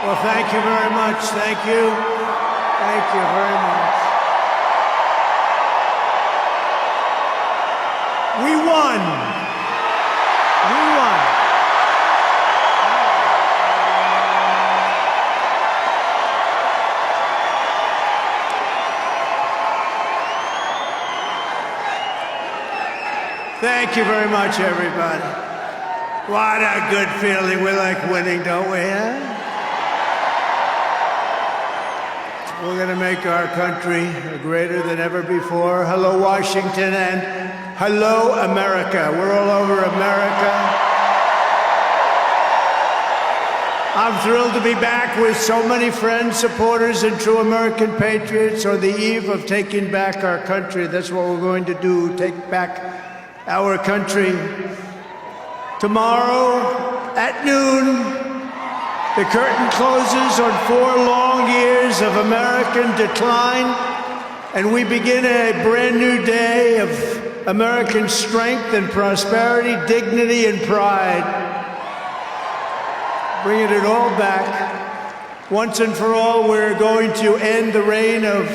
Well, thank you very much. Thank you. Thank you very much. We won. We won. Thank you very much, everybody. What a good feeling. We like winning, don't we, huh? We're going to make our country greater than ever before. Hello, Washington, and hello, America. We're all over America. I'm thrilled to be back with so many friends, supporters, and true American patriots on the eve of taking back our country. That's what we're going to do, take back our country. Tomorrow at noon, the curtain closes on 4 long years of American decline, and we begin a brand new day of American strength and prosperity, dignity and pride. Bringing it all back. Once and for all, we're going to end the reign of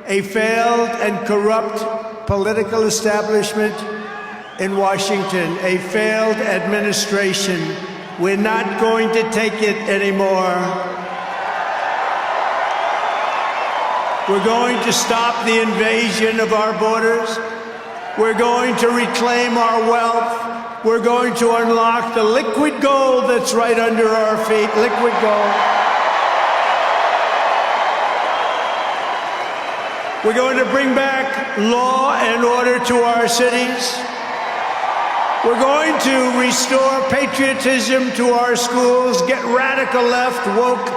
a failed and corrupt political establishment in Washington, a failed administration. We're not going to take it anymore. We're going to stop the invasion of our borders. We're going to reclaim our wealth. We're going to unlock the liquid gold that's right under our feet, liquid gold. We're going to bring back law and order to our cities. We're going to restore patriotism to our schools, get radical left, woke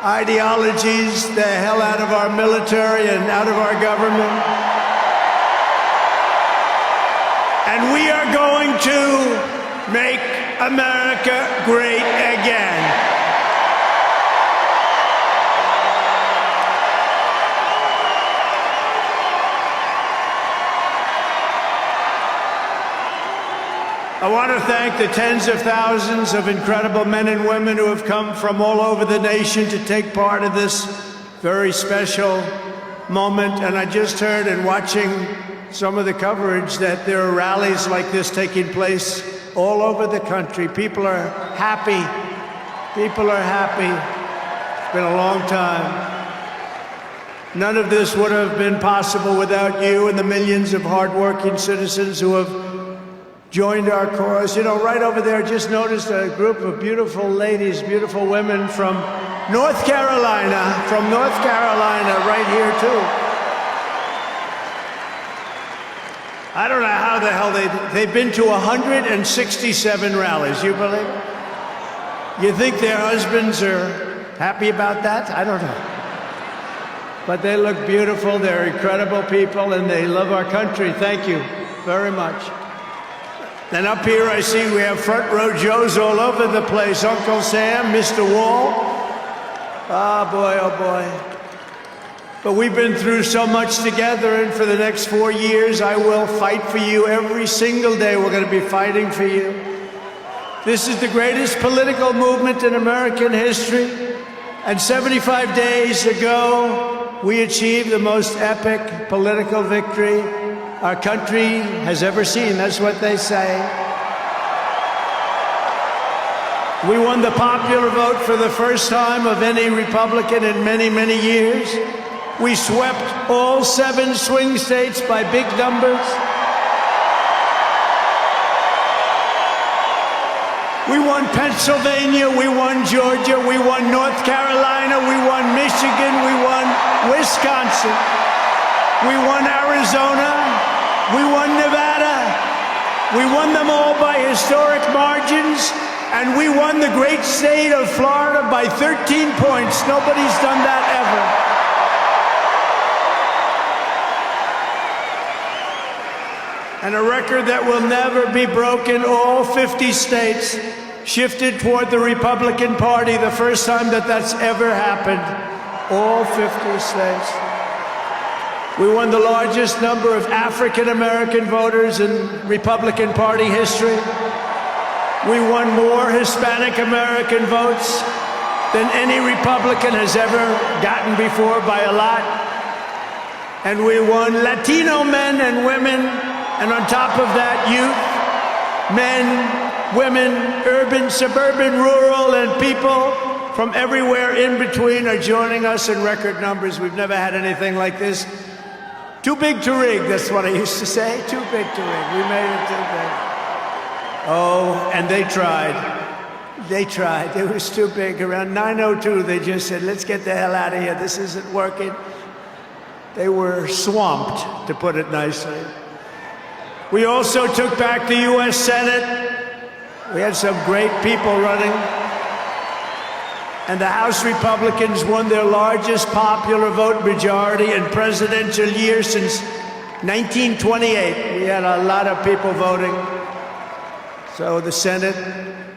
ideologies the hell out of our military and out of our government. And we are going to make America great again. I want to thank the tens of thousands of incredible men and women who have come from all over the nation to take part in this very special moment. And I just heard in watching some of the coverage that there are rallies like this taking place all over the country. People are happy. People are happy. It's been a long time. None of this would have been possible without you and the millions of hardworking citizens who have joined our cause. You know, right over there, just noticed a group of beautiful ladies, beautiful women from North Carolina, right here too. I don't know how the hell they've been to 167 rallies, you believe? You think their husbands are happy about that? I don't know. But they look beautiful, they're incredible people, and they love our country. Thank you very much. Then up here I see we have front row Joes all over the place. Uncle Sam, Mr. Wall. Ah, boy, oh boy. But we've been through so much together, and for the next 4 years, I will fight for you every single day. We're going to be fighting for you. This is the greatest political movement in American history. And 75 days ago, we achieved the most epic political victory our country has ever seen. That's what they say. We won the popular vote for the first time of any Republican in many, many years. We swept all 7 swing states by big numbers. We won Pennsylvania, we won Georgia, we won North Carolina, we won Michigan, we won Wisconsin, we won Arizona, we won Nevada. We won them all by historic margins, and we won the great state of Florida by 13 points. Nobody's done that ever. And a record that will never be broken. All 50 states shifted toward the Republican Party, the first time that that's ever happened. All 50 states. We won the largest number of African-American voters in Republican Party history. We won more Hispanic American votes than any Republican has ever gotten before by a lot. And we won Latino men and women, and on top of that, youth, men, women, urban, suburban, rural, and people from everywhere in between are joining us in record numbers. We've never had anything like this. Too big to rig, that's what I used to say. Too big to rig. We made it too big. Oh, and they tried. They tried. It was too big. Around 9:02, they just said, let's get the hell out of here. This isn't working. They were swamped, to put it nicely. We also took back the U.S. Senate. We had some great people running. And the House Republicans won their largest popular vote majority in presidential year since 1928. We had a lot of people voting. So the Senate,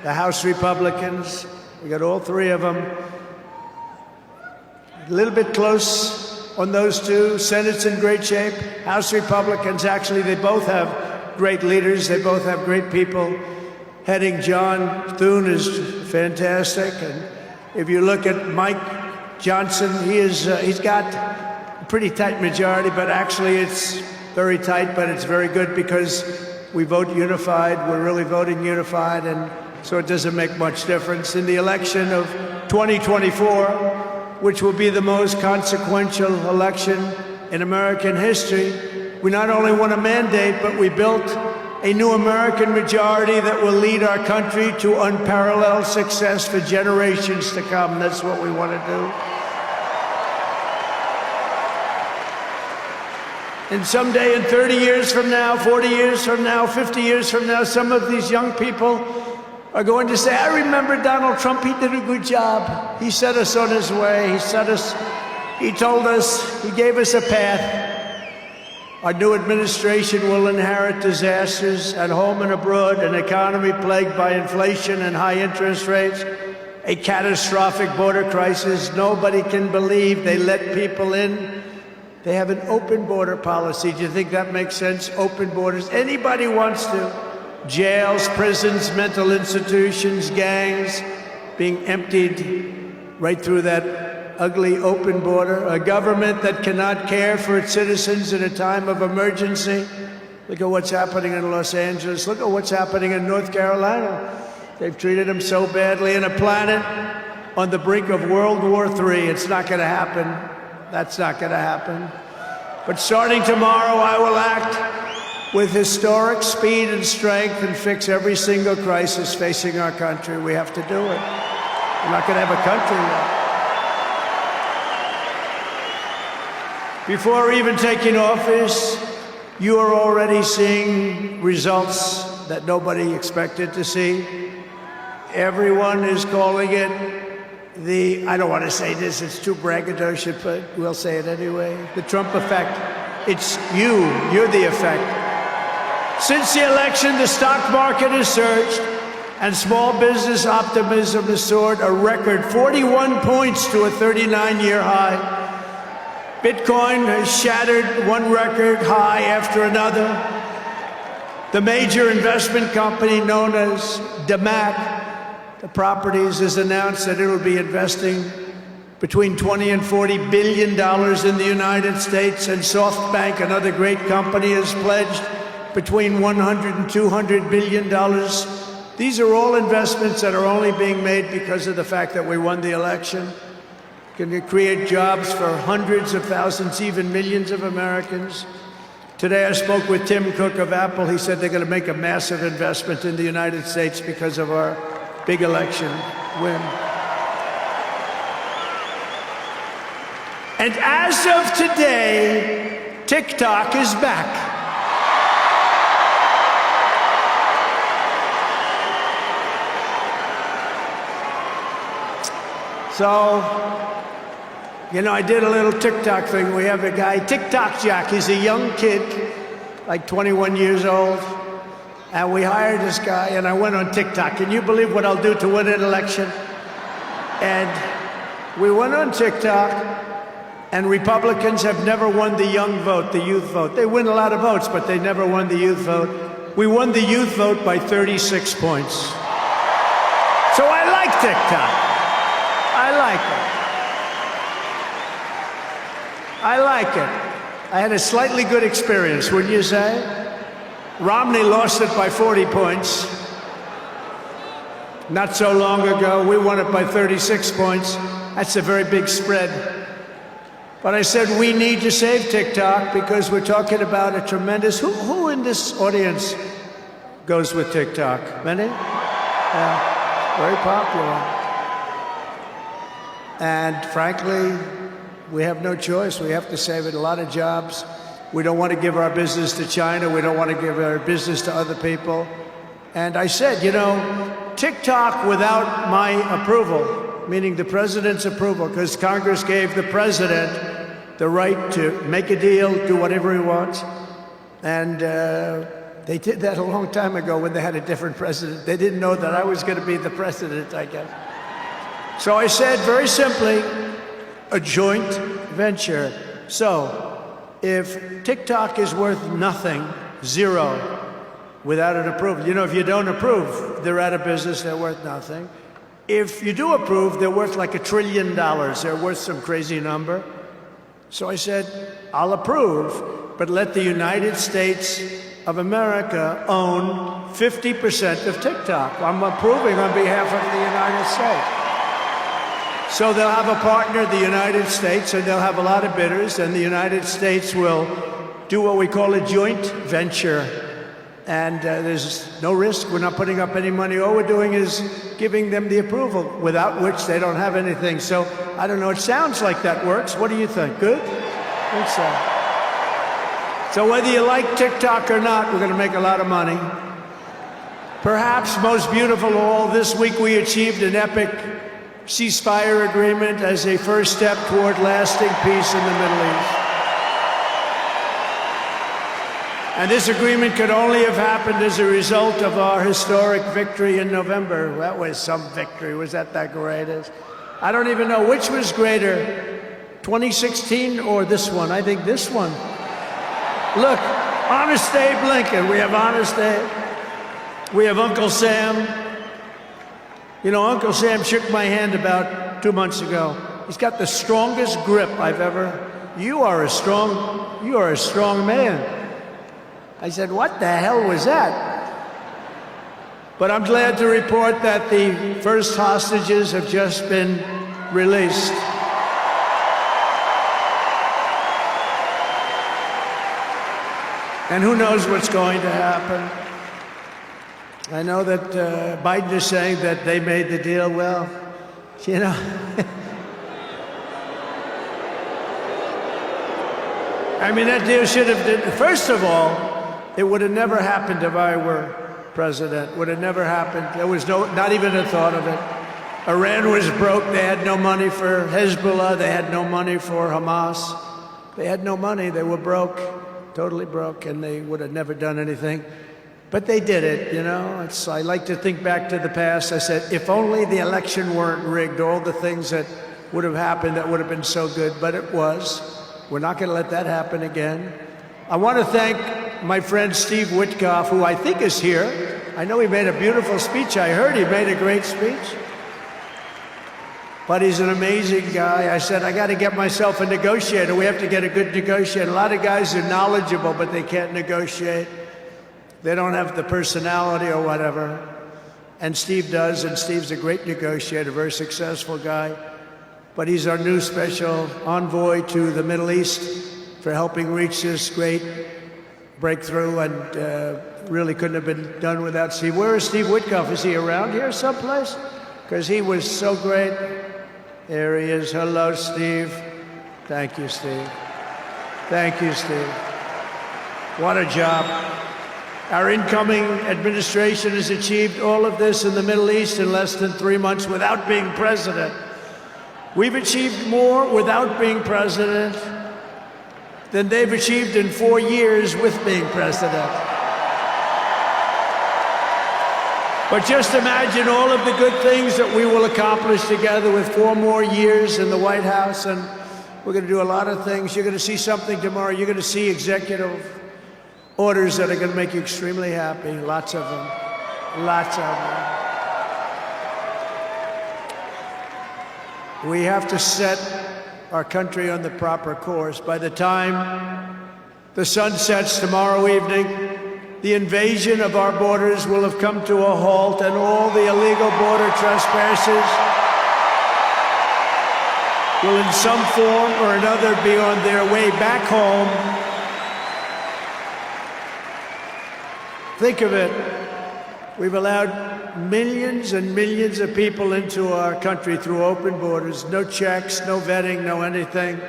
the House Republicans, we got all three of them. A little bit close on those two. Senate's in great shape. House Republicans, actually, they both have great leaders. They both have great people heading. John Thune is fantastic. And if you look at Mike Johnson, he's got a pretty tight majority, but actually it's very tight, but it's very good because we vote unified. We're really voting unified, and so it doesn't make much difference. In the election of 2024, which will be the most consequential election in American history, we not only won a mandate, but we built a new American majority that will lead our country to unparalleled success for generations to come. That's what we want to do. And someday, in 30 years from now, 40 years from now, 50 years from now, some of these young people are going to say, I remember Donald Trump, he did a good job. He set us on his way. He told us, he gave us a path. Our new administration will inherit disasters at home and abroad, an economy plagued by inflation and high interest rates, a catastrophic border crisis. Nobody can believe they let people in. They have an open border policy. Do you think that makes sense? Open borders. Anybody wants to. Jails, prisons, mental institutions, gangs being emptied right through that ugly open border, a government that cannot care for its citizens in a time of emergency. Look at what's happening in Los Angeles. Look at what's happening in North Carolina. They've treated them so badly. In a planet on the brink of World War III. It's not going to happen. That's not going to happen. But starting tomorrow, I will act with historic speed and strength and fix every single crisis facing our country. We have to do it. We're not going to have a country yet. Before even taking office, you are already seeing results that nobody expected to see. Everyone is calling it I don't want to say this, it's too braggadocious, but we'll say it anyway, the Trump effect. It's you're the effect. Since the election, the stock market has surged and small business optimism has soared a record 41 points to a 39-year high. Bitcoin has shattered one record high after another. The major investment company known as DeMac, the properties, has announced that it will be investing between $20 and $40 billion in the United States, and SoftBank, another great company, has pledged between $100 and $200 billion. These are all investments that are only being made because of the fact that we won the election. Can create jobs for hundreds of thousands, even millions of Americans. Today I spoke with Tim Cook of Apple. He said they're going to make a massive investment in the United States because of our big election win. And as of today, TikTok is back. So, you know, I did a little TikTok thing. We have a guy, TikTok Jack. He's a young kid, like 21 years old. And we hired this guy, and I went on TikTok. Can you believe what I'll do to win an election? And we went on TikTok, and Republicans have never won the young vote, the youth vote. They win a lot of votes, but they never won the youth vote. We won the youth vote by 36 points. So I like TikTok. I like it. I like it. I had a slightly good experience, wouldn't you say? Romney lost it by 40 points. Not so long ago, we won it by 36 points. That's a very big spread. But I said we need to save TikTok because we're talking about a tremendous... Who in this audience goes with TikTok? Many? Yeah, very popular. And frankly, we have no choice. We have to save it. A lot of jobs. We don't want to give our business to China. We don't want to give our business to other people. And I said, you know, TikTok without my approval, meaning the president's approval, because Congress gave the president the right to make a deal, do whatever he wants. And they did that a long time ago when they had a different president. They didn't know that I was going to be the president, I guess. So I said, very simply, a joint venture. So if TikTok is worth nothing, zero, without an approval. You know, if you don't approve, they're out of business, they're worth nothing. If you do approve, they're worth like $1 trillion. They're worth some crazy number. So I said, I'll approve, but let the United States of America own 50% of TikTok. I'm approving on behalf of the United States. So they'll have a partner, the United States, and they'll have a lot of bidders, and the United States will do what we call a joint venture. And there's no risk. We're not putting up any money. All we're doing is giving them the approval, without which they don't have anything. So, I don't know, it sounds like that works. What do you think? Good? Think so. So whether you like TikTok or not, we're going to make a lot of money. Perhaps most beautiful of all, this week we achieved an epic ceasefire agreement as a first step toward lasting peace in the Middle East. And this agreement could only have happened as a result of our historic victory in November. That was some victory. Was that greatest? I don't even know which was greater, 2016 or this one. I think this one. Look, Honest Abe Lincoln. We have Honest Abe. We have Uncle Sam. You know, Uncle Sam shook my hand about 2 months ago. He's got the strongest grip I've ever... You are a strong man. I said, what the hell was that? But I'm glad to report that the first hostages have just been released. And who knows what's going to happen? I know that Biden is saying that they made the deal. Well, you know... I mean, that deal should have... First of all, it would have never happened if I were president. Would have never happened. There was not even a thought of it. Iran was broke. They had no money for Hezbollah. They had no money for Hamas. They had no money. They were broke, totally broke, and they would have never done anything. But they did it, you know. I like to think back to the past. I said, if only the election weren't rigged, all the things that would have happened that would have been so good, but it was. We're not going to let that happen again. I want to thank my friend Steve Witkoff, who I think is here. I know he made a beautiful speech. I heard he made a great speech. But he's an amazing guy. I said, I got to get myself a negotiator. We have to get a good negotiator. A lot of guys are knowledgeable, but they can't negotiate. They don't have the personality or whatever. And Steve does, and Steve's a great negotiator, very successful guy. But he's our new special envoy to the Middle East for helping reach this great breakthrough, and really couldn't have been done without Steve. Where is Steve Witkoff? Is he around here someplace? Because he was so great. There he is. Hello, Steve. Thank you, Steve. Thank you, Steve. What a job. Our incoming administration has achieved all of this in the Middle East in less than 3 months without being president. We've achieved more without being president than they've achieved in 4 years with being president. But just imagine all of the good things that we will accomplish together with 4 more years in the White House, and we're going to do a lot of things. You're going to see something tomorrow. You're going to see executive orders that are going to make you extremely happy. Lots of them. Lots of them. We have to set our country on the proper course. By the time the sun sets tomorrow evening, the invasion of our borders will have come to a halt, and all the illegal border trespassers will in some form or another be on their way back home. Think of it. We've allowed millions and millions of people into our country through open borders, no checks, no vetting, no anything.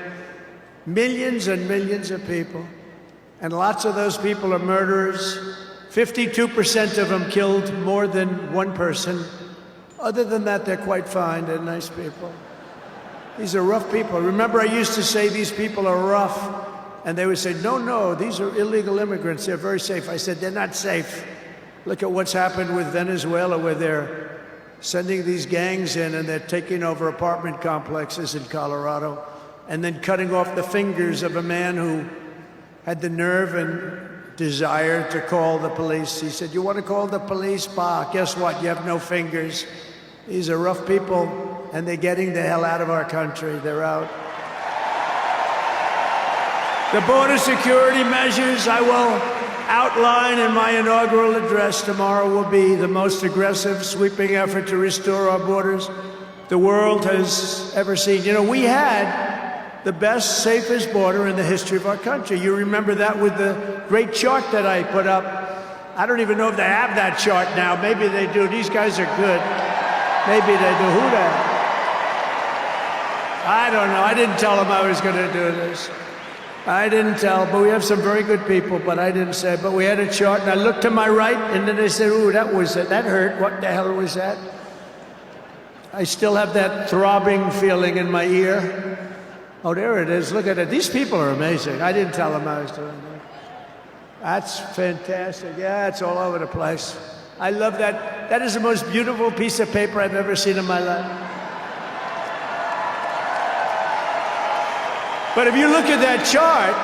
Millions and millions of people. And lots of those people are murderers. 52% of them killed more than one person. Other than that, they're quite fine. They're nice people. These are rough people. Remember, I used to say these people are rough. And they would say, no, no, these are illegal immigrants. They're very safe. I said, they're not safe. Look at what's happened with Venezuela, where they're sending these gangs in and they're taking over apartment complexes in Colorado and then cutting off the fingers of a man who had the nerve and desire to call the police. He said, you want to call the police? Bah, guess what? You have no fingers. These are rough people, and they're getting the hell out of our country. They're out. The border security measures I will outline in my inaugural address tomorrow will be the most aggressive, sweeping effort to restore our borders the world has ever seen. You know, we had the best, safest border in the history of our country. You remember that with the great chart that I put up. I don't even know if they have that chart now. Maybe they do. These guys are good. Maybe they do. Who the? I don't know. I didn't tell them I was going to do this. I didn't tell, but we have some very good people, but I didn't say. But we had a chart, and I looked to my right, and then they said, ooh, that hurt. What the hell was that? I still have that throbbing feeling in my ear. Oh, there it is. Look at it. These people are amazing. I didn't tell them I was doing that. That's fantastic. Yeah, it's all over the place. I love that. That is the most beautiful piece of paper I've ever seen in my life. But if you look at that chart,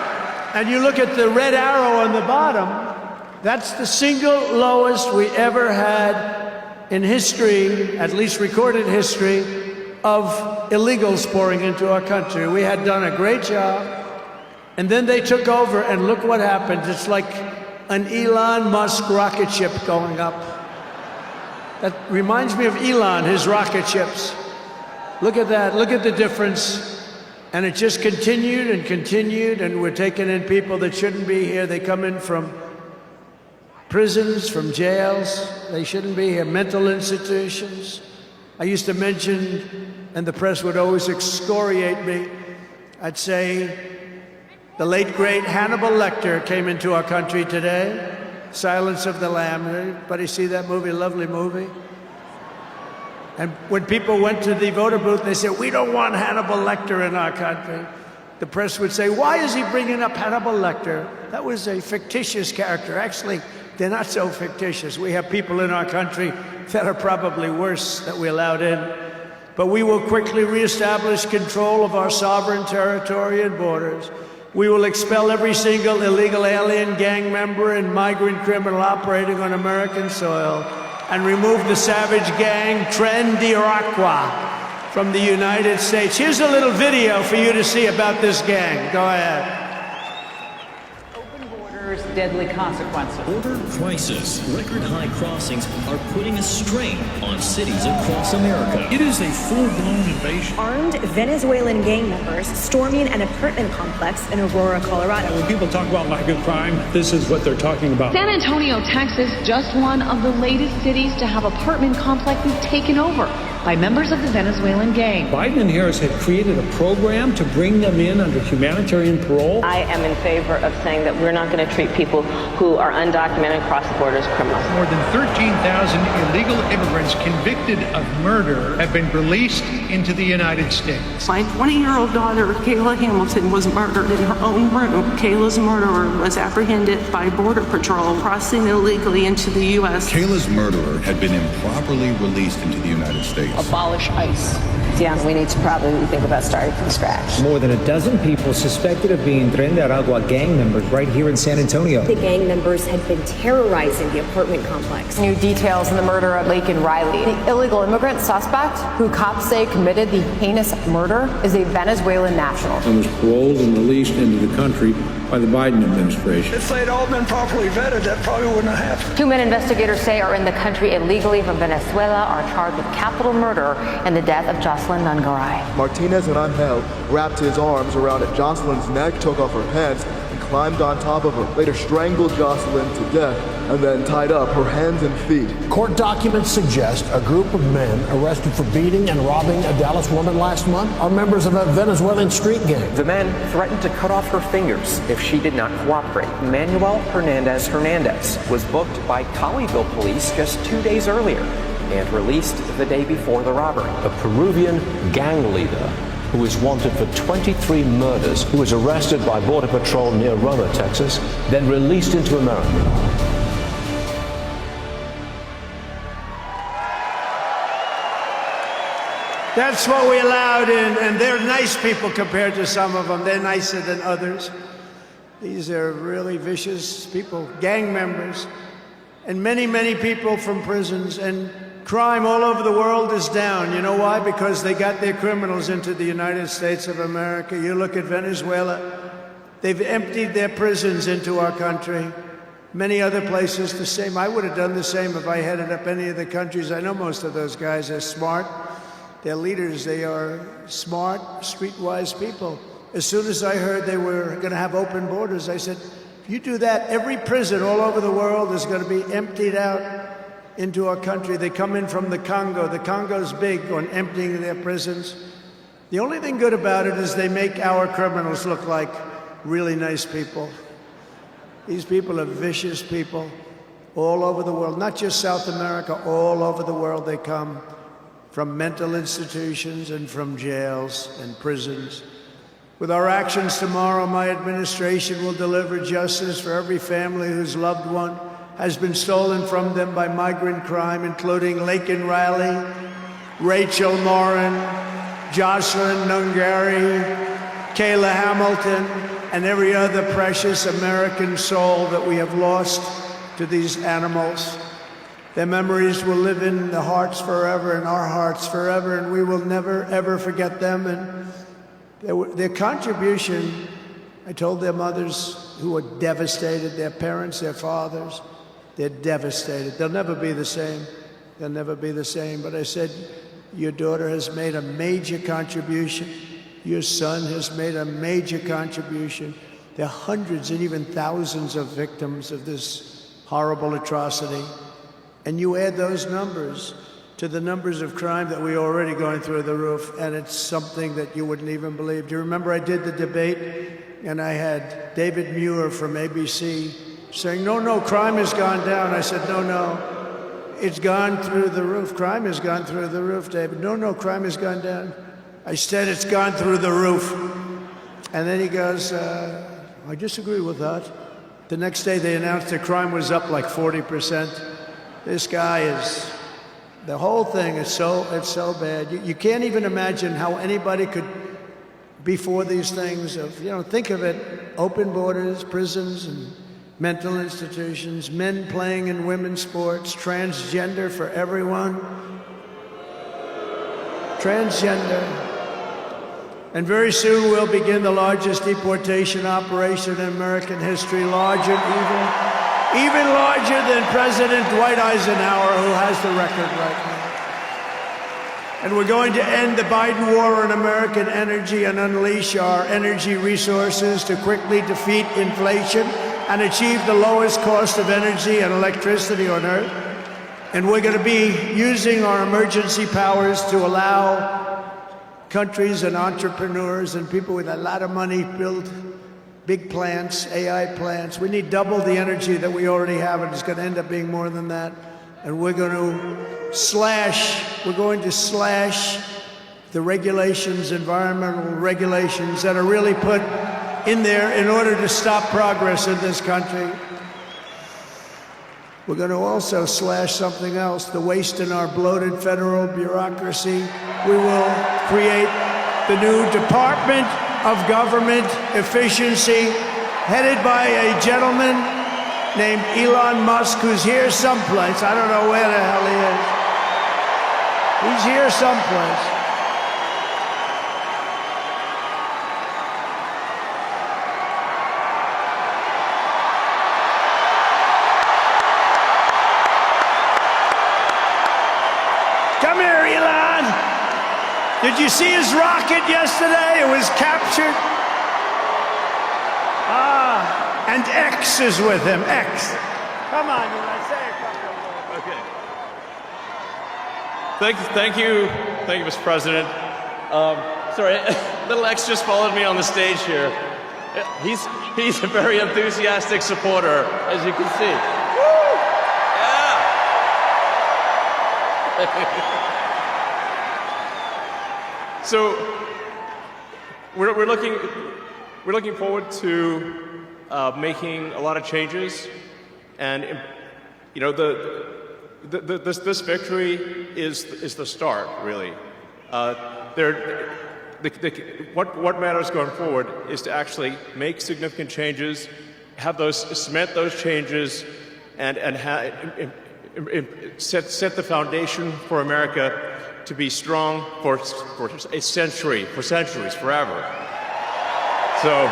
and you look at the red arrow on the bottom, that's the single lowest we ever had in history, at least recorded history, of illegals pouring into our country. We had done a great job, and then they took over, and look what happened. It's like an Elon Musk rocket ship going up. That reminds me of Elon, his rocket ships. Look at that. Look at the difference. And it just continued and continued, and we're taking in people that shouldn't be here. They come in from prisons, from jails. They shouldn't be here. Mental institutions. I used to mention, and the press would always excoriate me, I'd say the late, great Hannibal Lecter came into our country today. Silence of the Lamb. Anybody see that movie? Lovely movie. And when people went to the voter booth, they said, we don't want Hannibal Lecter in our country. The press would say, why is he bringing up Hannibal Lecter? That was a fictitious character. Actually, they're not so fictitious. We have people in our country that are probably worse that we allowed in. But we will quickly reestablish control of our sovereign territory and borders. We will expel every single illegal alien, gang member, and migrant criminal operating on American soil, and remove the savage gang Tren de Aragua from the United States. Here's a little video for you to see about this gang. Go ahead. Open borders, deadly consequences. Border crisis. Record high crossings are putting a strain on cities across America. It is a full-blown invasion. Armed Venezuelan gang members storming an apartment complex in Aurora, Colorado. When people talk about lack of crime, this is what they're talking about. San Antonio, Texas, just one of the latest cities to have apartment complexes taken over by members of the Venezuelan gang. Biden and Harris have created a program to bring them in under humanitarian parole. I am in favor of saying that we're not going to treat people who are undocumented across the border as criminals. More than 13,000 illegal immigrants convicted of murder have been released into the United States. My 20-year-old daughter, Kayla Hamilton, was murdered in her own room. Kayla's murderer was apprehended by Border Patrol crossing illegally into the U.S. Kayla's murderer had been improperly released into the United States. Abolish ICE. Yeah, we need to probably think about starting from scratch. More than a dozen people suspected of being Tren de Aragua gang members right here in San Antonio. The gang members had been terrorizing the apartment complex. New details in the murder of Laken Riley. The illegal immigrant suspect, who cops say committed the heinous murder, is a Venezuelan national. And was paroled and released into the country by the Biden administration. If they'd all been properly vetted, that probably wouldn't have happened. 2 men investigators say are in the country illegally from Venezuela are charged with capital murder and the death of Jocelyn Nungaray. Martinez and Angel wrapped his arms around Jocelyn's neck, took off her pants, and climbed on top of her. Later strangled Jocelyn to death and then tied up her hands and feet. Court documents suggest a group of men arrested for beating and robbing a Dallas woman last month are members of a Venezuelan street gang. The men threatened to cut off her fingers if she did not cooperate. Manuel Hernandez was booked by Colleyville police just 2 days earlier and released the day before the robbery. A Peruvian gang leader who is wanted for 23 murders, who was arrested by Border Patrol near Roma, Texas, then released into America. That's what we allowed in, and they're nice people compared to some of them. They're nicer than others. These are really vicious people, gang members, and many, many people from prisons. And crime all over the world is down. You know why? Because they got their criminals into the United States of America. You look at Venezuela, they've emptied their prisons into our country. Many other places the same. I would have done the same if I headed up any of the countries. I know most of those guys are smart. They're leaders. They are smart, streetwise people. As soon as I heard they were going to have open borders, I said, if you do that, every prison all over the world is going to be emptied out into our country. They come in from the Congo. The Congo's big on emptying their prisons. The only thing good about it is they make our criminals look like really nice people. These people are vicious people all over the world, not just South America, all over the world they come. From mental institutions and from jails and prisons. With our actions tomorrow, my administration will deliver justice for every family whose loved one has been stolen from them by migrant crime, including Laken Riley, Rachel Morin, Jocelyn Nungaray, Kayla Hamilton, and every other precious American soul that we have lost to these animals. Their memories will live in the hearts forever, in our hearts forever, and we will never, ever forget them. And their contribution, I told their mothers who were devastated, their parents, their fathers, they're devastated. They'll never be the same. They'll never be the same. But I said, your daughter has made a major contribution. Your son has made a major contribution. There are hundreds and even thousands of victims of this horrible atrocity. And you add those numbers to the numbers of crime that we're already going through the roof, and it's something that you wouldn't even believe. Do you remember I did the debate, and I had David Muir from ABC saying, no, crime has gone down. I said, no, it's gone through the roof. Crime has gone through the roof, David. No, crime has gone down. I said, it's gone through the roof. And then he goes, I disagree with that. The next day they announced that crime was up like 40%. This guy is, the whole thing is it's so bad. You can't even imagine how anybody could be for these things of, think of it, open borders, prisons and mental institutions, men playing in women's sports, transgender for everyone. Transgender. And very soon we'll begin the largest deportation operation in American history, larger even larger than President Dwight Eisenhower, who has the record right now. And we're going to end the Biden war on American energy and unleash our energy resources to quickly defeat inflation and achieve the lowest cost of energy and electricity on Earth. And we're going to be using our emergency powers to allow countries and entrepreneurs and people with a lot of money build big plants, AI plants. We need double the energy that we already have, and it's going to end up being more than that. And we're going to slash the regulations, environmental regulations that are really put in there in order to stop progress in this country. We're going to also slash something else, the waste in our bloated federal bureaucracy. We will create the new Department of Government Efficiency, headed by a gentleman named Elon Musk, who's here someplace. I don't know where the hell he is. He's here someplace. Come here, Elon. Did you see his rocket yesterday? It was captured. And X is with him. X. Come on, Elon, say a couple of words. Okay. Thank you, Mr. President. Sorry, little X just followed me on the stage here. He's a very enthusiastic supporter, as you can see. Woo! Yeah. So we're looking forward to making a lot of changes, and you know this victory is the start, really. What matters going forward is to actually make significant changes, cement those changes, and set the foundation for America to be strong for a century, for centuries, forever. So.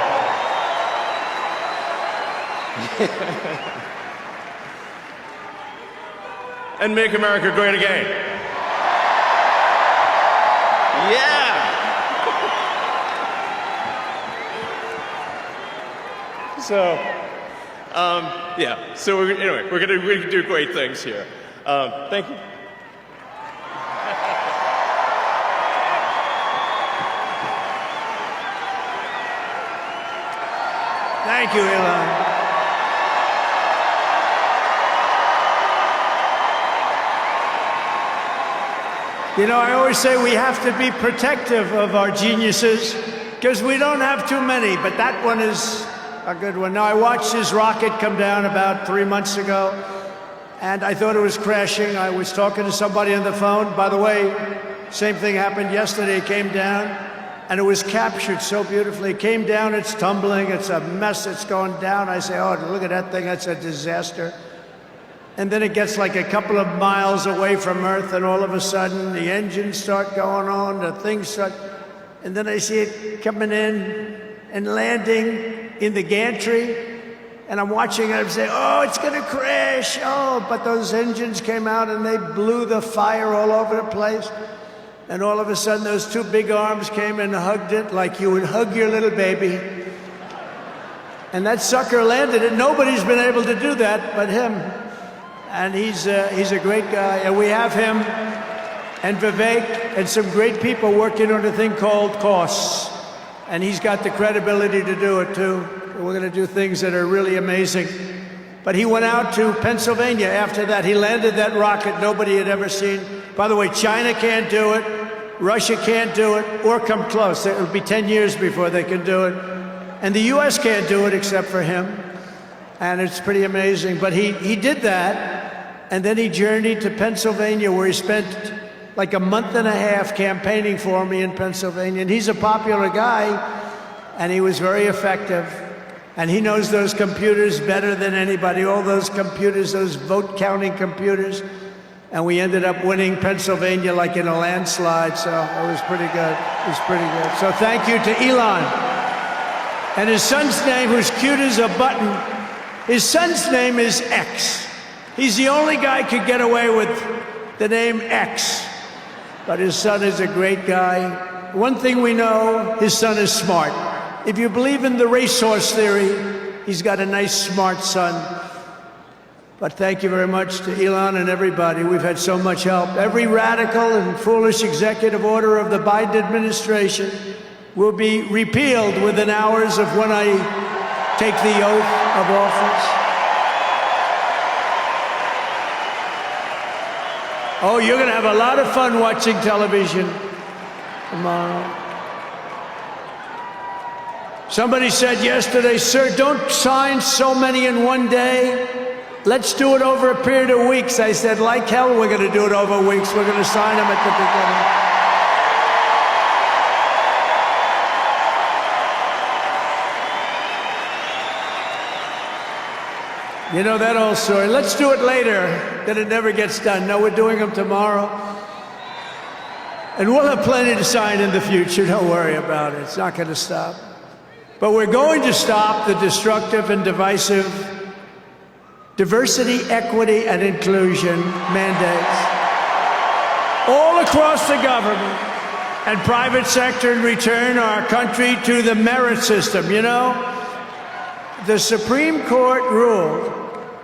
And make America great again. Yeah. So, yeah. So anyway, we're gonna do great things here. Thank you. Thank you, Elon. You know, I always say we have to be protective of our geniuses because we don't have too many, but that one is a good one. Now, I watched his rocket come down about 3 months ago, and I thought it was crashing. I was talking to somebody on the phone. By the way, same thing happened yesterday. It came down, and it was captured so beautifully. It came down, it's tumbling, it's a mess, it's going down. I say, oh, look at that thing, that's a disaster. And then it gets like a couple of miles away from Earth, and all of a sudden the engines start going on, the things start, and then I see it coming in and landing in the gantry, and I'm watching it, I'm saying, oh, it's gonna crash, oh, but those engines came out and they blew the fire all over the place, and all of a sudden those two big arms came and hugged it like you would hug your little baby, and that sucker landed it. Nobody's been able to do that but him. And he's a great guy, and we have him and Vivek and some great people working on a thing called costs, and he's got the credibility to do it too. We're going to do things that are really amazing. But he went out to Pennsylvania after that. He landed that rocket nobody had ever seen. By the way, China can't do it, Russia can't do it, or come close. It'll be 10 years before they can do it. And the US can't do it except for him. And it's pretty amazing. But he did that, and then he journeyed to Pennsylvania, where he spent like a month and a half campaigning for me in Pennsylvania. And he's a popular guy, and he was very effective. And he knows those computers better than anybody, all those computers, those vote-counting computers. And we ended up winning Pennsylvania like in a landslide, so it was pretty good. It was pretty good. So thank you to Elon. And his son's name, who's cute as a button, his son's name is X. He's the only guy who could get away with the name X. But his son is a great guy. One thing we know, his son is smart. If you believe in the racehorse theory, he's got a nice, smart son. But thank you very much to Elon and everybody. We've had so much help. Every radical and foolish executive order of the Biden administration will be repealed within hours of when I take the oath of office. Oh, you're going to have a lot of fun watching television tomorrow. Somebody said yesterday, sir, don't sign so many in one day. let's do it over a period of weeks. I said, like hell, we're going to do it over weeks. We're going to sign them at the beginning. You know that old story. Let's do it later, then it never gets done. No, we're doing them tomorrow. And we'll have plenty to sign in the future. Don't worry about it. It's not going to stop. But we're going to stop the destructive and divisive diversity, equity, and inclusion mandates all across the government and private sector and return our country to the merit system. You know, the Supreme Court ruled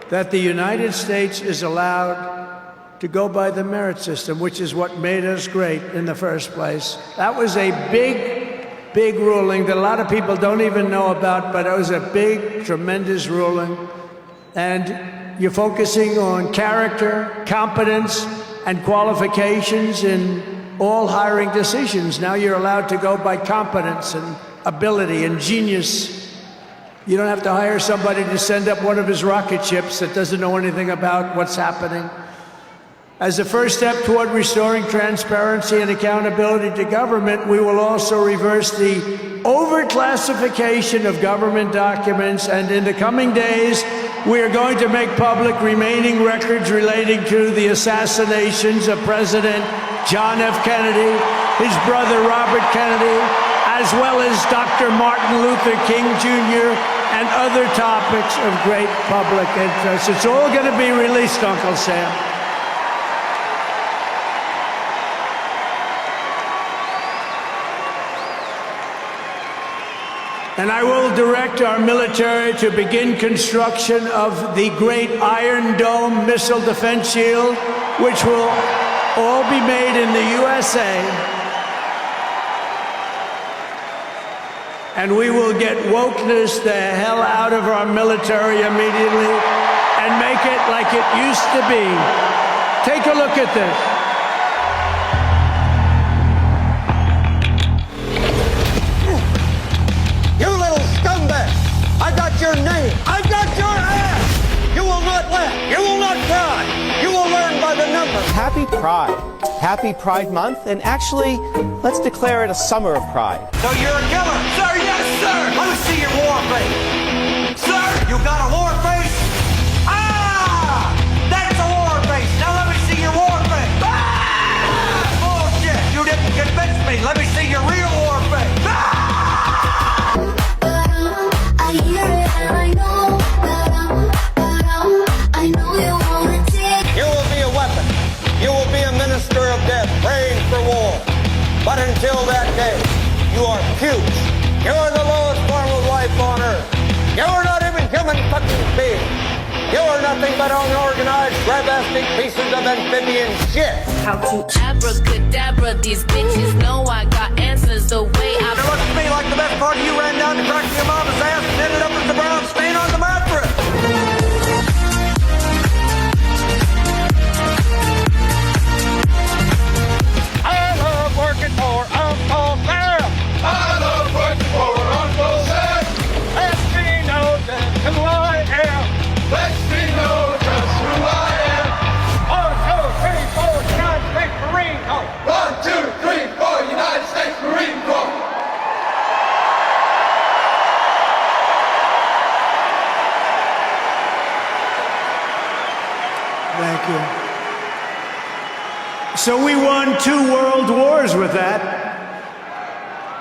that the United States is allowed to go by the merit system, which is what made us great in the first place. That was a big ruling that a lot of people don't even know about, but it was a big, tremendous ruling. And you're focusing on character, competence, and qualifications in all hiring decisions. Now you're allowed to go by competence and ability and genius. You don't have to hire somebody to send up one of his rocket ships that doesn't know anything about what's happening. As a first step toward restoring transparency and accountability to government, we will also reverse the overclassification of government documents, and in the coming days, we are going to make public remaining records relating to the assassinations of President John F. Kennedy, his brother Robert Kennedy, as well as Dr. Martin Luther King Jr., and other topics of great public interest. It's all going to be released, Uncle Sam. And I will direct our military to begin construction of the great Iron Dome missile defense shield, which will all be made in the USA. And we will get wokeness the hell out of our military immediately and make it like it used to be. Take a look at this. You little scumbag! I got your name! I got your ass! You will not laugh! You will not cry! You will learn by the numbers! Happy Pride. Happy Pride Month, and actually, let's declare it a summer of pride. So you're a killer? Sir, yes, sir! Let me see your war face! Sir, you got a war face? Ah! That's a war face! Now let me see your war face! Ah! Bullshit! You didn't convince me! Let me see your real war face! Ah! I hear it and I know I know you wanna take. You will be a weapon. You will be a minister of death, praying for war. But until that day, you are puke. You are the lowest form of life on earth. You are not even human fucking beings. You are nothing but unorganized, grabastic pieces of amphibian shit. How to abracadabra, these bitches know I got answers the way I... It looks to me like the best part of you ran down the crack of your mama's ass and ended up as the brown stain on the mattress. Working for Uncle Sam. I love working for Uncle Sam. Let me know just who I am. Let me know just who I am. 1, 2, 3, 4, United States Marine Corps. 1, 2, 3, 4, United States Marine Corps. Thank you. So we won 2 world wars with that.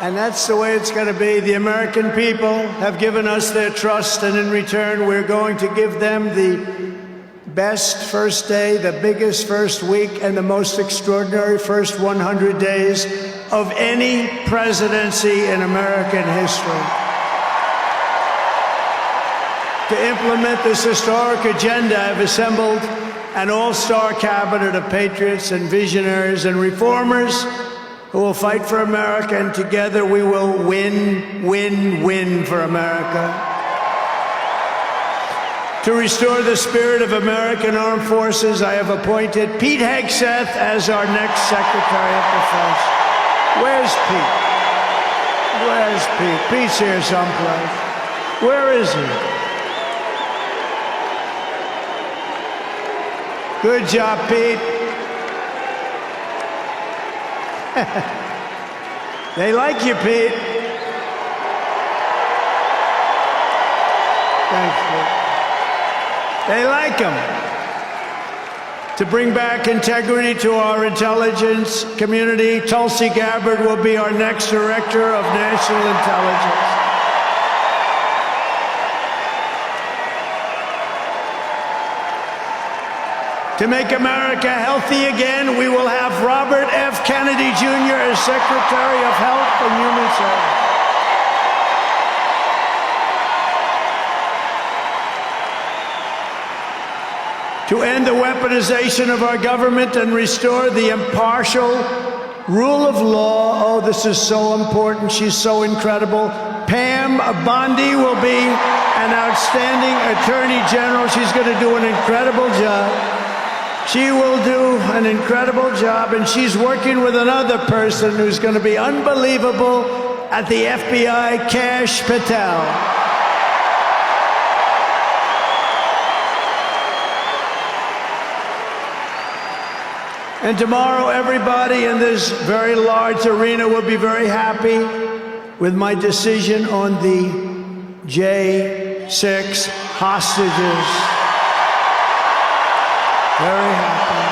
And that's the way it's going to be. The American people have given us their trust, and in return, we're going to give them the best first day, the biggest first week, and the most extraordinary first 100 days of any presidency in American history. To implement this historic agenda, I've assembled an all-star cabinet of patriots and visionaries and reformers who will fight for America, and together we will win for America. To restore the spirit of American Armed Forces, I have appointed Pete Hegseth as our next Secretary of Defense. Where's Pete? Where's Pete? Pete's here someplace. Where is he? Good job, Pete. They like you, Pete. Thanks, Pete. They like him. To bring back integrity to our intelligence community, Tulsi Gabbard will be our next Director of National Intelligence. To make America healthy again, we will have Robert F. Kennedy Jr. as Secretary of Health and Human Services. To end the weaponization of our government and restore the impartial rule of law. Oh, this is so important. She's so incredible. Pam Bondi will be an outstanding Attorney General. She's going to do an incredible job. She will do an incredible job, and she's working with another person who's going to be unbelievable at the FBI, Kash Patel. And tomorrow, everybody in this very large arena will be very happy with my decision on the J6 hostages. Very happy.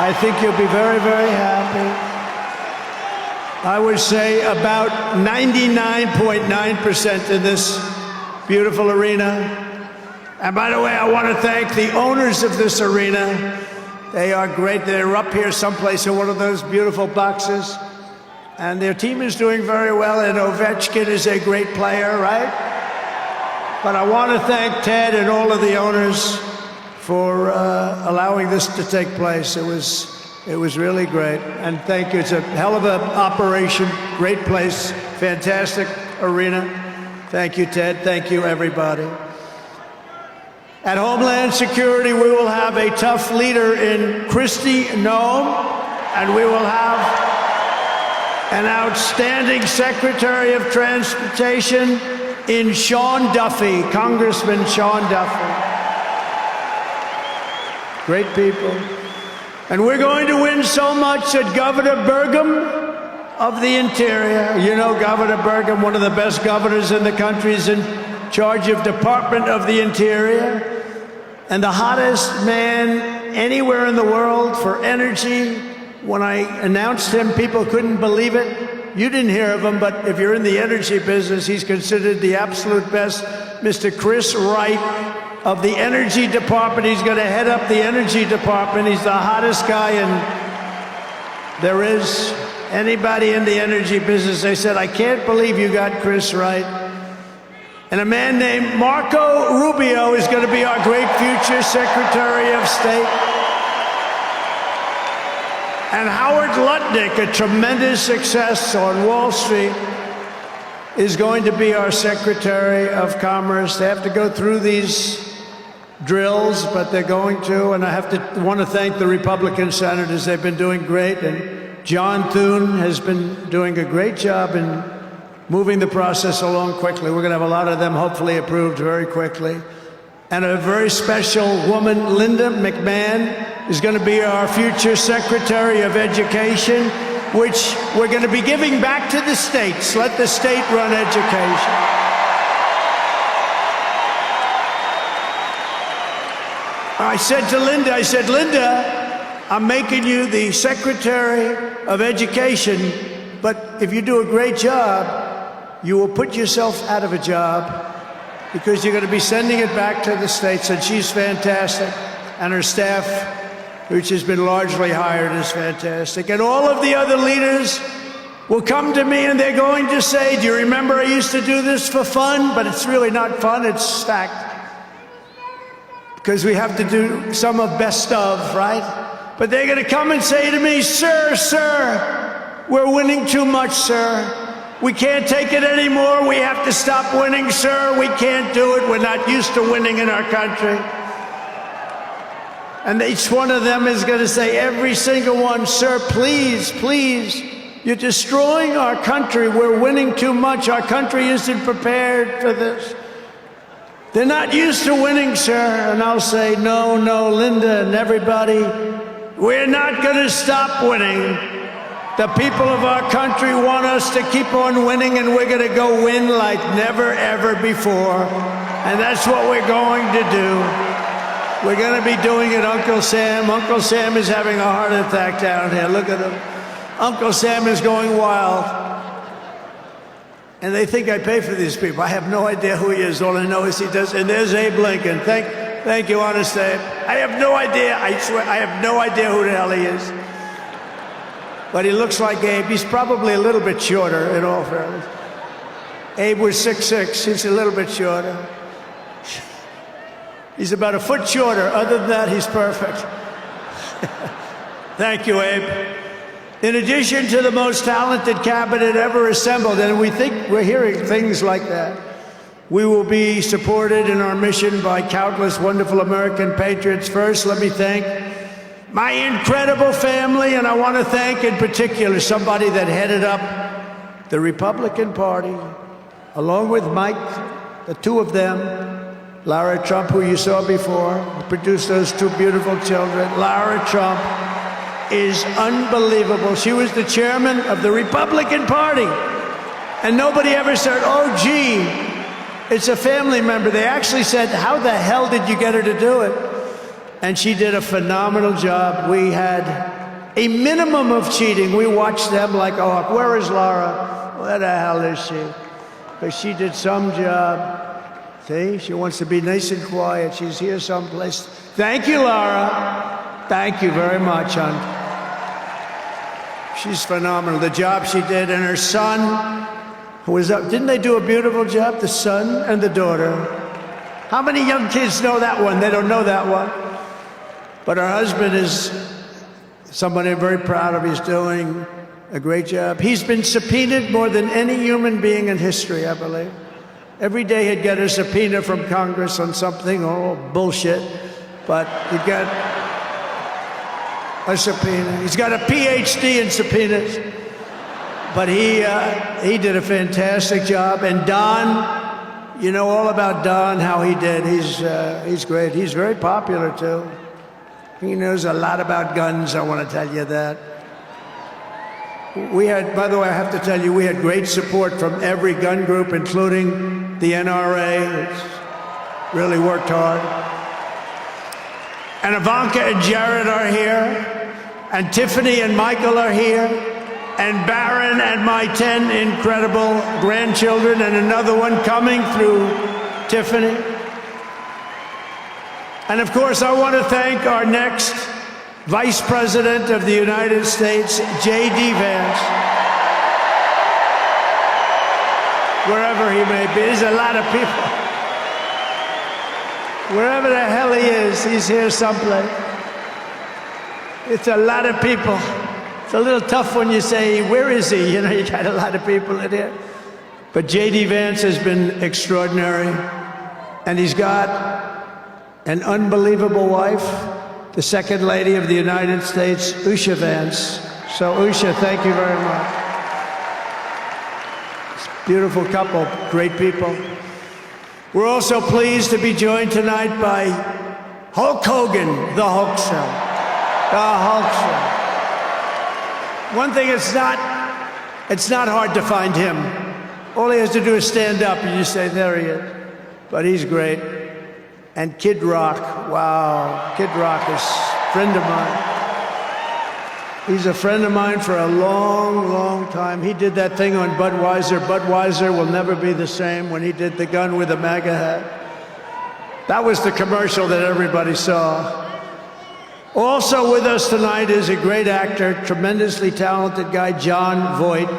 I think you'll be very, very happy. I would say about 99.9% in this beautiful arena. And by the way, I want to thank the owners of this arena. They are great. They're up here someplace in one of those beautiful boxes. And their team is doing very well, and Ovechkin is a great player, right? But I want to thank Ted and all of the owners for allowing this to take place. It was really great. And thank you. It's a hell of an operation. Great place. Fantastic arena. Thank you, Ted. Thank you, everybody. At Homeland Security, we will have a tough leader in Kristi Noem, and we will have an outstanding Secretary of Transportation in Sean Duffy, Congressman Sean Duffy. Great people. And we're going to win so much that Governor Burgum of the Interior, you know Governor Burgum, one of the best governors in the country, is in charge of Department of the Interior, and the hottest man anywhere in the world for energy. When I announced him, people couldn't believe it. You didn't hear of him, but if you're in the energy business, he's considered the absolute best. Mr. Chris Wright of the Energy Department. He's going to head up the Energy Department. He's the hottest guy, and there is anybody in the energy business. They said, I can't believe you got Chris Wright. And a man named Marco Rubio is going to be our great future Secretary of State. And Howard Lutnick, a tremendous success on Wall Street, is going to be our Secretary of Commerce. They have to go through these drills, but they're going to. And I want to thank the Republican senators. They've been doing great. And John Thune has been doing a great job in moving the process along quickly. We're going to have a lot of them hopefully approved very quickly. And a very special woman, Linda McMahon, is going to be our future Secretary of Education, which we're going to be giving back to the states. Let the state run education. I said to Linda, Linda, I'm making you the Secretary of Education, but if you do a great job, you will put yourself out of a job because you're going to be sending it back to the states. And she's fantastic. And her staff, which has been largely hired, is fantastic. And all of the other leaders will come to me and they're going to say, do you remember I used to do this for fun? But it's really not fun, it's fact. Because we have to do some of best of, right? But they're going to come and say to me, sir, we're winning too much, sir. We can't take it anymore. We have to stop winning, sir. We can't do it. We're not used to winning in our country. And each one of them is going to say, every single one, sir, please, please, you're destroying our country. We're winning too much. Our country isn't prepared for this. They're not used to winning, sir. And I'll say, no, Linda and everybody, we're not going to stop winning. The people of our country want us to keep on winning, and we're going to go win like never, ever before. And that's what we're going to do. We're going to be doing it, Uncle Sam. Uncle Sam is having a heart attack down here. Look at him. Uncle Sam is going wild. And they think I pay for these people. I have no idea who he is. All I know is he does. And there's Abe Lincoln. Thank you, honest Abe. I have no idea. I swear, I have no idea who the hell he is. But he looks like Abe. He's probably a little bit shorter, in all fairness. Abe was 6'6". He's a little bit shorter. He's about a foot shorter. Other than that, he's perfect. Thank you, Abe. In addition to the most talented cabinet ever assembled, and we think we're hearing things like that, we will be supported in our mission by countless wonderful American patriots. First, let me thank my incredible family, and I want to thank in particular somebody that headed up the Republican Party, along with Mike, the two of them, Lara Trump, who you saw before, who produced those two beautiful children. Lara Trump is unbelievable. She was the chairman of the Republican Party. And nobody ever said, oh, gee, it's a family member. They actually said, how the hell did you get her to do it? And she did a phenomenal job. We had a minimum of cheating. We watched them like, oh, where is Laura? Where the hell is she? Because she did some job. See, she wants to be nice and quiet. She's here someplace. Thank you, Laura. Thank you very much, hon. She's phenomenal. The job she did, and her son, who was up. Didn't they do a beautiful job? The son and the daughter. How many young kids know that one? They don't know that one. But her husband is somebody I'm very proud of. He's doing a great job. He's been subpoenaed more than any human being in history, I believe. Every day he'd get a subpoena from Congress on something, oh, bullshit. But he'd get a subpoena. He's got a PhD in subpoenas. But he did a fantastic job. And Don, you know all about Don, how he did. He's great. He's very popular, too. He knows a lot about guns, I want to tell you that. We had, by the way, I have to tell you, we had great support from every gun group, including the NRA, which really worked hard. And Ivanka and Jared are here, and Tiffany and Michael are here, and Barron and my 10 incredible grandchildren, and another one coming through Tiffany. And of course, I want to thank our next Vice President of the United States, J.D. Vance. Wherever he may be, there's a lot of people. Wherever the hell he is, he's here someplace. It's a lot of people. It's a little tough when you say, where is he? You know, you got a lot of people in here. But J.D. Vance has been extraordinary. And he's got an unbelievable wife, the Second Lady of the United States, Usha Vance. So, Usha, thank you very much. It's a beautiful couple, great people. We're also pleased to be joined tonight by Hulk Hogan, the Hulkster. The Hulkster. One thing, it's not hard to find him. All he has to do is stand up and you say, there he is. But he's great. And Kid Rock, wow, Kid Rock is a friend of mine. He's a friend of mine for a long, long time. He did that thing on Budweiser. Budweiser will never be the same, when he did the gun with the MAGA hat. That was the commercial that everybody saw. Also with us tonight is a great actor, tremendously talented guy, Jon Voight,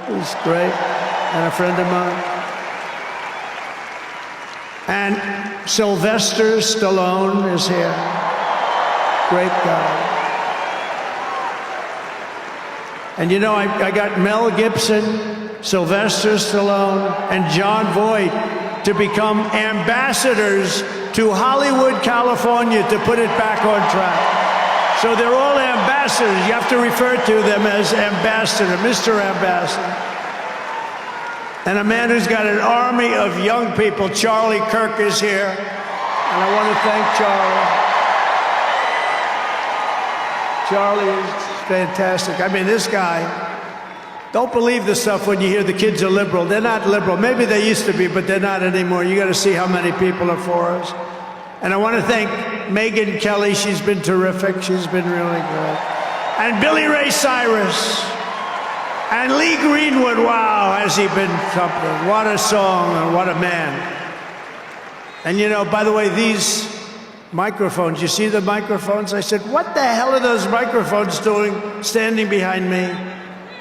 who's great, and a friend of mine. And Sylvester Stallone is here. Great guy. And you know, I got Mel Gibson, Sylvester Stallone, and Jon Voight to become ambassadors to Hollywood, California, to put it back on track. So they're all ambassadors. You have to refer to them as ambassador, Mr. Ambassador. and a man who's got an army of young people. Charlie Kirk is here, and I want to thank Charlie. Charlie is fantastic. I mean, this guy, don't believe the stuff when you hear the kids are liberal. They're not liberal. Maybe they used to be, but they're not anymore. You got to see how many people are for us. And I want to thank Megyn Kelly. She's been terrific. She's been really good. And Billy Ray Cyrus. And Lee Greenwood. Wow, has he been something. What a song and what a man. And you know, by the way, these microphones, you see the microphones? I said, what the hell are those microphones doing standing behind me?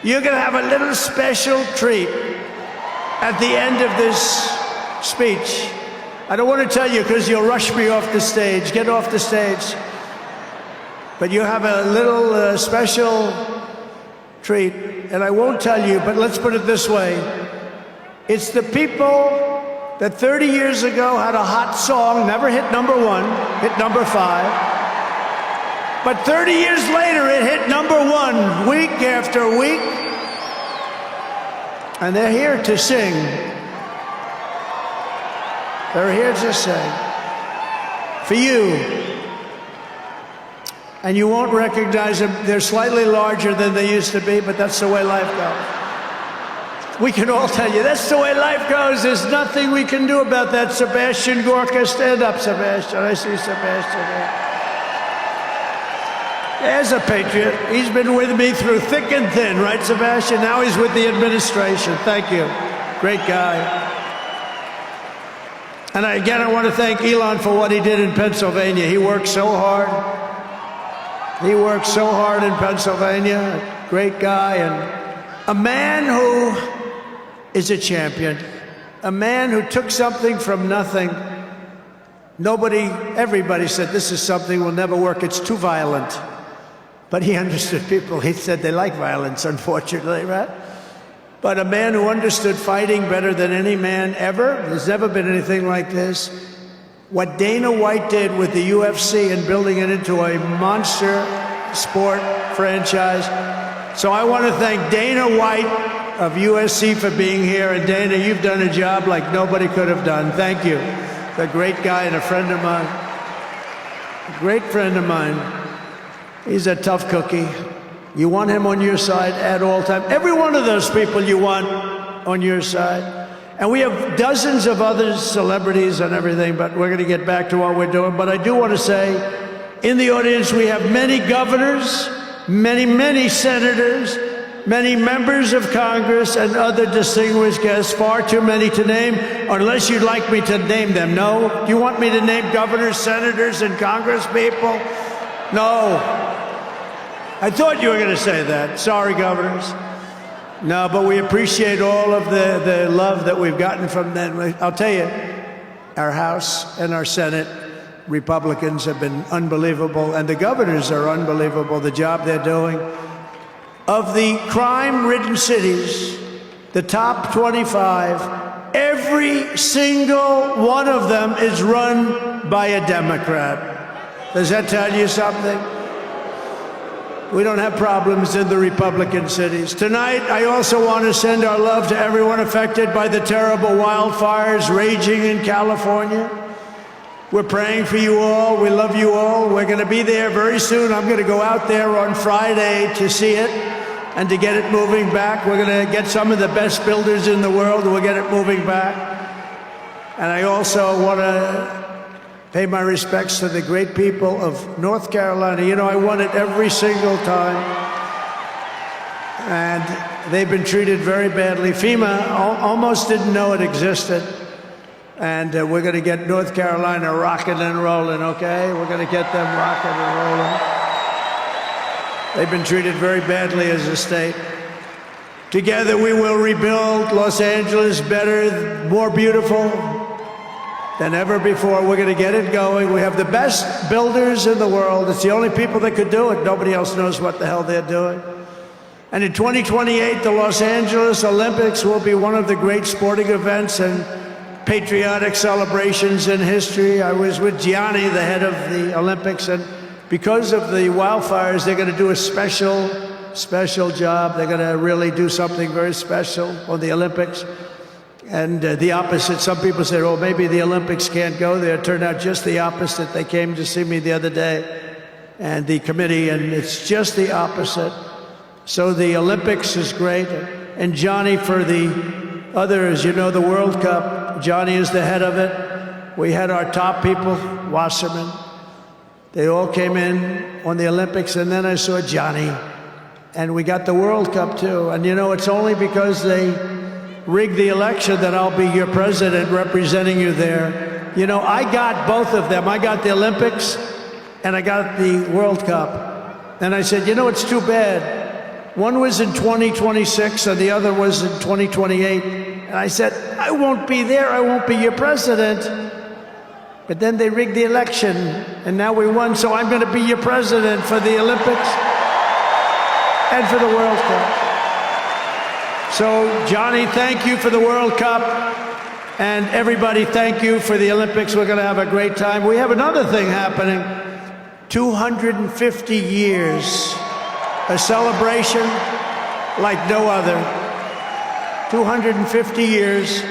You're going to have a little special treat at the end of this speech. I don't want to tell you because you'll rush me off the stage. Get off the stage. But you have a little special treat, and I won't tell you, but let's put it this way. It's the people that 30 years ago had a hot song, never hit number 1, hit number 5. But 30 years later, it hit number 1 week after week. And they're here to sing. They're here to sing. For you. And you won't recognize them. They're slightly larger than they used to be, but that's the way life goes. We can all tell you, that's the way life goes. There's nothing we can do about that. Sebastian Gorka, stand up, Sebastian. I see Sebastian there. There's a patriot. He's been with me through thick and thin, right, Sebastian? Now he's with the administration. Thank you. Great guy. And again, I want to thank Elon for what he did in Pennsylvania. He worked so hard. He worked so hard in Pennsylvania. Great guy. And a man who is a champion. A man who took something from nothing. Everybody said, this is something will never work. It's too violent. But he understood people. He said they like violence, unfortunately, right? But a man who understood fighting better than any man ever. There's never been anything like this. What Dana White did with the UFC and building it into a monster sport franchise. So I want to thank Dana White of USC for being here. And Dana, you've done a job like nobody could have done. Thank you. A great guy and a friend of mine. A great friend of mine. He's a tough cookie. You want him on your side at all times. Every one of those people you want on your side. And we have dozens of other celebrities and everything, but we're going to get back to what we're doing. But I do want to say, in the audience, we have many governors, many senators, many members of Congress, and other distinguished guests, far too many to name, unless you'd like me to name them. No? Do you want me to name governors, senators, and Congress people? No. I thought you were going to say that. Sorry, governors. No, but we appreciate all of the love that we've gotten from them. I'll tell you, our House and our Senate Republicans have been unbelievable, and the governors are unbelievable, the job they're doing. Of the crime-ridden cities, the top 25, every single one of them is run by a Democrat. Does that tell you something? We don't have problems in the Republican cities. Tonight, I also want to send our love to everyone affected by the terrible wildfires raging in California. We're praying for you all. We love you all. We're going to be there very soon. I'm going to go out there on Friday to see it and to get it moving back. We're going to get some of the best builders in the world. We'll get it moving back. And I also want to pay my respects to the great people of North Carolina. You know, I won it every single time. And they've been treated very badly. FEMA almost didn't know it existed. And we're going to get North Carolina rocking and rolling, okay? We're going to get them rocking and rolling. They've been treated very badly as a state. Together we will rebuild Los Angeles better, more beautiful than ever before. We're going to get it going. We have the best builders in the world. It's the only people that could do it. Nobody else knows what the hell they're doing. And in 2028, the Los Angeles Olympics will be one of the great sporting events and patriotic celebrations in history. I was with Gianni, the head of the Olympics, and because of the wildfires, they're going to do a special job. They're going to really do something very special on the Olympics. And the opposite, some people said, oh, maybe the Olympics can't go there. It turned out just the opposite. They came to see me the other day, and the committee, and it's just the opposite. So the Olympics is great. And Johnny, for the others, you know, the World Cup, Johnny is the head of it. We had our top people, Wasserman. They all came in on the Olympics, and then I saw Johnny. And we got the World Cup, too. And, you know, it's only because they rigged the election that I'll be your president representing you there. You know, I got both of them. I got the Olympics, and I got the World Cup. And I said, you know, it's too bad. One was in 2026, and the other was in 2028. And I said, I won't be there. I won't be your president. But then they rigged the election, and now we won, so I'm going to be your president for the Olympics and for the World Cup. So, Johnny, thank you for the World Cup, and everybody, thank you for the Olympics. We're going to have a great time. We have another thing happening, 250 years, a celebration like no other, 250 years.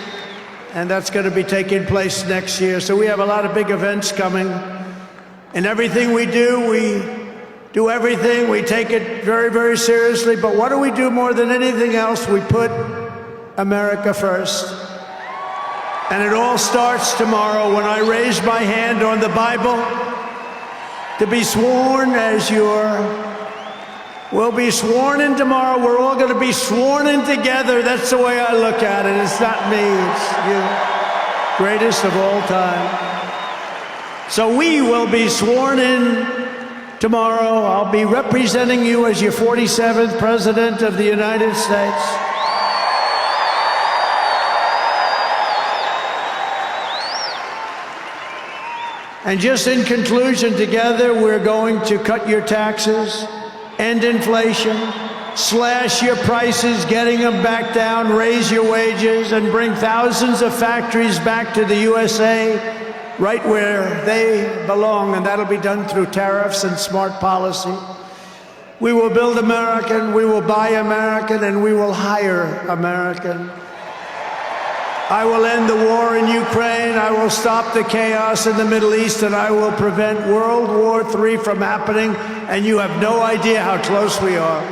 And that's going to be taking place next year. So we have a lot of big events coming. And everything we do everything. We take it very, very seriously. But what do we do more than anything else? We put America first. And it all starts tomorrow when I raise my hand on the Bible to be sworn as we'll be sworn in tomorrow. We're all going to be sworn in together. That's the way I look at it. It's not me. It's you. Greatest of all time. So we will be sworn in tomorrow. I'll be representing you as your 47th President of the United States. And just in conclusion, together, we're going to cut your taxes, end inflation, slash your prices, getting them back down, raise your wages, and bring thousands of factories back to the USA, right where they belong, and that'll be done through tariffs and smart policy. We will build American, we will buy American, and we will hire American. I will end the war in Ukraine, I will stop the chaos in the Middle East, and I will prevent World War III from happening, and you have no idea how close we are.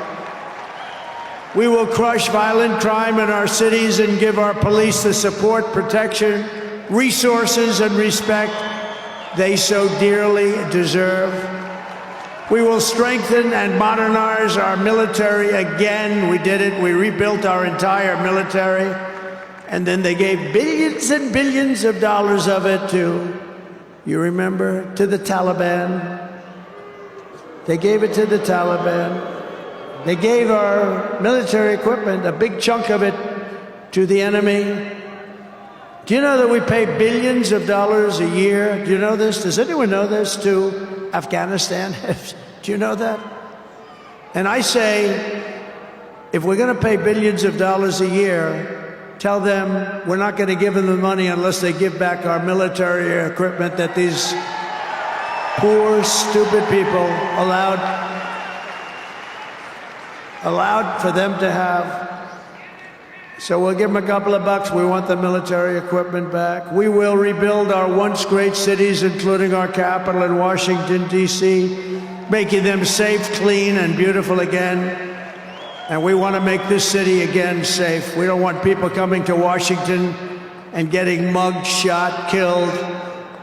We will crush violent crime in our cities and give our police the support, protection, resources, and respect they so dearly deserve. We will strengthen and modernize our military again. We did it. We rebuilt our entire military. And then they gave billions and billions of dollars of it to, you remember, to the Taliban. They gave it to the Taliban. They gave our military equipment, a big chunk of it, to the enemy. Do you know that we pay billions of dollars a year? Do you know this? Does anyone know this? To Afghanistan? Do you know that? And I say, if we're going to pay billions of dollars a year, tell them we're not going to give them the money unless they give back our military equipment that these poor, stupid people allowed for them to have. So we'll give them a couple of bucks. We want the military equipment back. We will rebuild our once great cities, including our capital in Washington, D.C., making them safe, clean, and beautiful again. And we want to make this city again safe. We don't want people coming to Washington and getting mugged, shot, killed.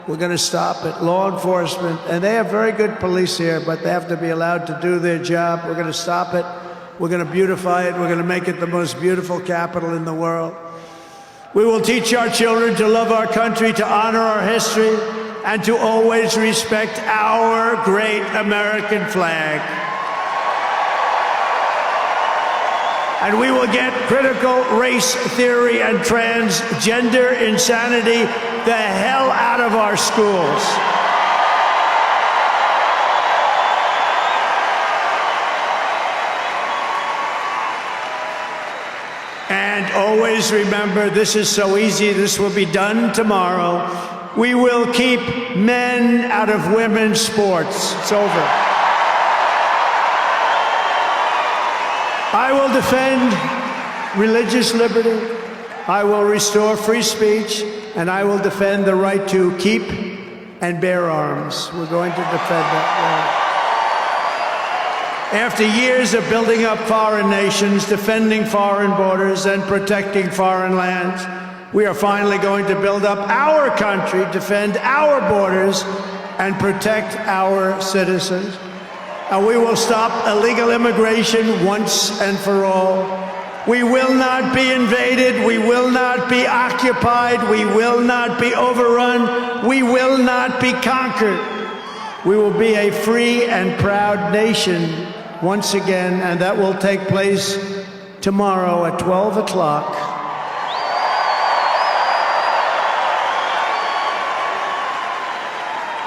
We're going to stop it. Law enforcement, and they have very good police here, but they have to be allowed to do their job. We're going to stop it. We're going to beautify it. We're going to make it the most beautiful capital in the world. We will teach our children to love our country, to honor our history, and to always respect our great American flag. And we will get critical race theory and transgender insanity the hell out of our schools. And always remember, this is so easy, this will be done tomorrow. We will keep men out of women's sports. It's over. I will defend religious liberty. I will restore free speech, and I will defend the right to keep and bear arms. We're going to defend that right. After years of building up foreign nations, defending foreign borders, and protecting foreign lands, we are finally going to build up our country, defend our borders, and protect our citizens. And we will stop illegal immigration once and for all. We will not be invaded. We will not be occupied. We will not be overrun. We will not be conquered. We will be a free and proud nation once again, and that will take place tomorrow at 12 o'clock.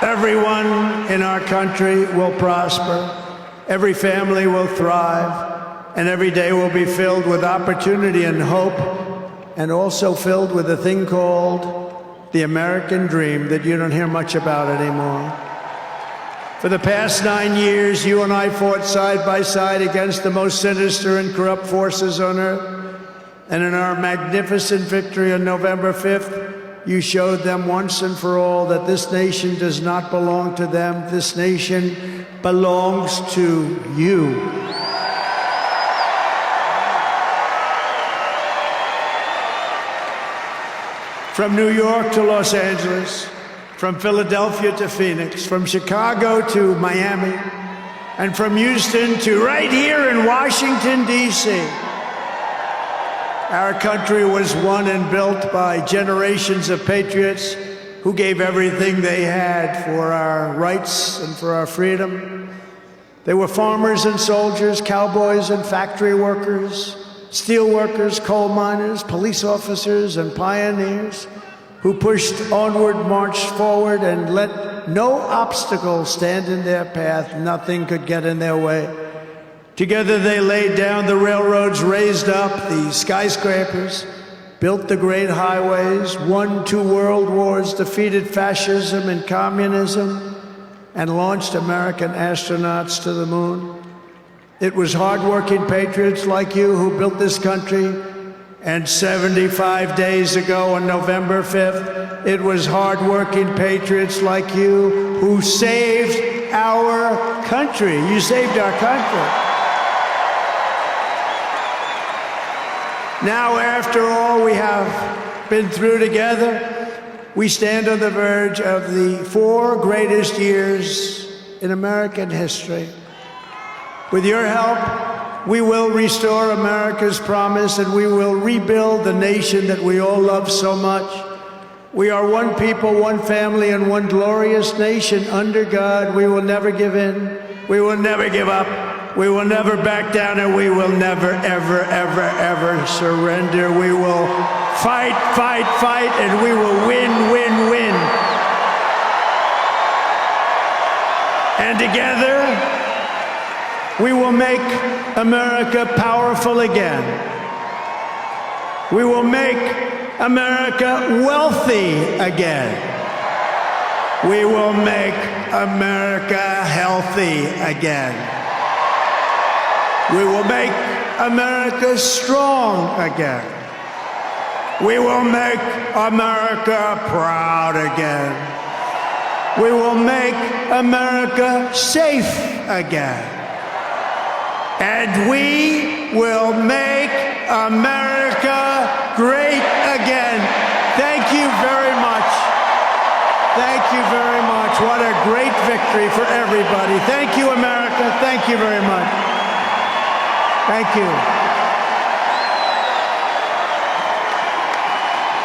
Everyone in our country will prosper. Every family will thrive. And every day will be filled with opportunity and hope, and also filled with a thing called the American dream that you don't hear much about anymore. For the past 9 years, you and I fought side by side against the most sinister and corrupt forces on earth. And in our magnificent victory on November 5th, you showed them once and for all that this nation does not belong to them. This nation belongs to you. From New York to Los Angeles, from Philadelphia to Phoenix, from Chicago to Miami, and from Houston to right here in Washington, D.C. Our country was won and built by generations of patriots who gave everything they had for our rights and for our freedom. They were farmers and soldiers, cowboys and factory workers, steel workers, coal miners, police officers, and pioneers who pushed onward, marched forward, and let no obstacle stand in their path. Nothing could get in their way. Together they laid down the railroads, raised up the skyscrapers, built the great highways, won 2 world wars, defeated fascism and communism, and launched American astronauts to the moon. It was hardworking patriots like you who built this country, and 75 days ago on November 5th, it was hardworking patriots like you who saved our country. You saved our country. Now, after all we have been through together, we stand on the verge of the 4 greatest years in American history. With your help, we will restore America's promise, and we will rebuild the nation that we all love so much. We are one people, one family, and one glorious nation under God. We will never give in. We will never give up. We will never back down, and we will never, ever, ever, ever surrender. We will fight, fight, fight, and we will win, win, win. And together, we will make America powerful again. We will make America wealthy again. We will make America healthy again. We will make America strong again. We will make America proud again. We will make America safe again. And we will make America great again. Thank you very much. Thank you very much. What a great victory for everybody. Thank you, America. Thank you very much. Thank you.